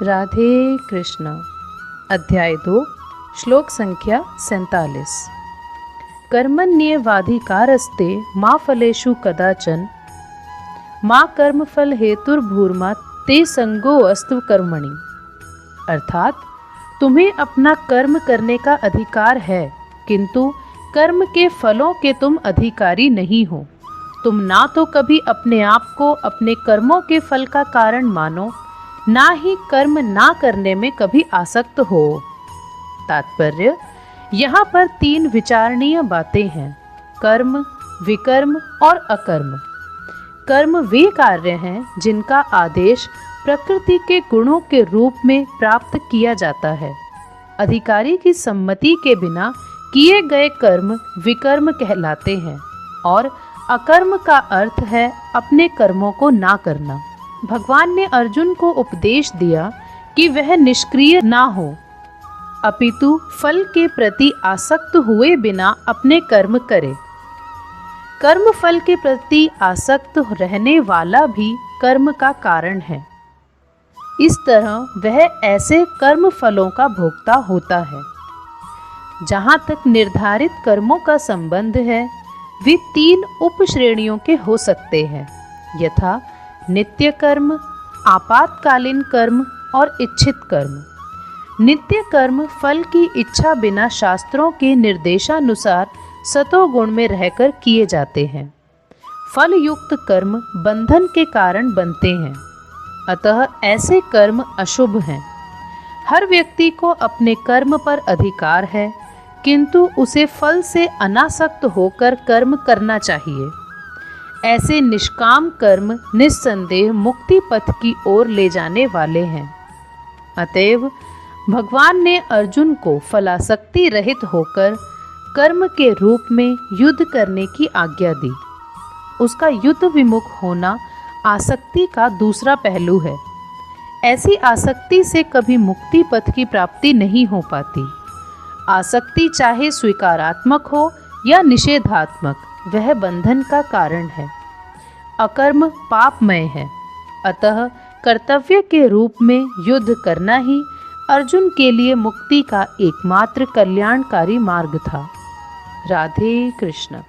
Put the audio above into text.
राधे कृष्ण। अध्याय 2 श्लोक संख्या 47। कर्मण्येवाधिकारस्ते मा फलेषु कदाचन मा कर्मफल हेतुर्भूर्मा ते संगो अस्तु कर्मणि। अर्थात तुम्हें अपना कर्म करने का अधिकार है, किंतु कर्म के फलों के तुम अधिकारी नहीं हो। तुम ना तो कभी अपने आप को अपने कर्मों के फल का कारण मानो, ना ही कर्म ना करने में कभी आसक्त हो। तात्पर्य, यहाँ पर 3 विचारणीय बातें हैं: कर्म, विकर्म और अकर्म। कर्म वे कार्य हैं जिनका आदेश प्रकृति के गुणों के रूप में प्राप्त किया जाता है। अधिकारी की सम्मति के बिना किए गए कर्म विकर्म कहलाते हैं और अकर्म का अर्थ है अपने कर्मों को ना करना। भगवान ने अर्जुन को उपदेश दिया कि वह निष्क्रिय ना हो, अपितु फल के प्रति आसक्त हुए बिना अपने कर्म करे। कर्म फल के प्रति आसक्त रहने वाला भी कर्म का कारण है। इस तरह वह ऐसे कर्म फलों का भोक्ता होता है। जहाँ तक निर्धारित कर्मों का संबंध है, वे 3 उप श्रेणियों के हो सकते हैं, यथा नित्य कर्म, आपातकालीन कर्म और इच्छित कर्म। नित्य कर्म फल की इच्छा बिना शास्त्रों के निर्देशानुसार सतोगुण में रहकर किए जाते हैं। फल युक्त कर्म बंधन के कारण बनते हैं, अतः ऐसे कर्म अशुभ हैं। हर व्यक्ति को अपने कर्म पर अधिकार है, किंतु उसे फल से अनासक्त होकर कर्म करना चाहिए। ऐसे निष्काम कर्म निस्संदेह मुक्ति पथ की ओर ले जाने वाले हैं। अतएव भगवान ने अर्जुन को फलासक्ति रहित होकर कर्म के रूप में युद्ध करने की आज्ञा दी। उसका युद्ध विमुख होना आसक्ति का दूसरा पहलू है। ऐसी आसक्ति से कभी मुक्ति पथ की प्राप्ति नहीं हो पाती। आसक्ति चाहे स्वीकारात्मक हो या निषेधात्मक, वह बंधन का कारण है। अकर्म पापमय है, अतः कर्तव्य के रूप में युद्ध करना ही अर्जुन के लिए मुक्ति का एकमात्र कल्याणकारी मार्ग था। राधे कृष्ण।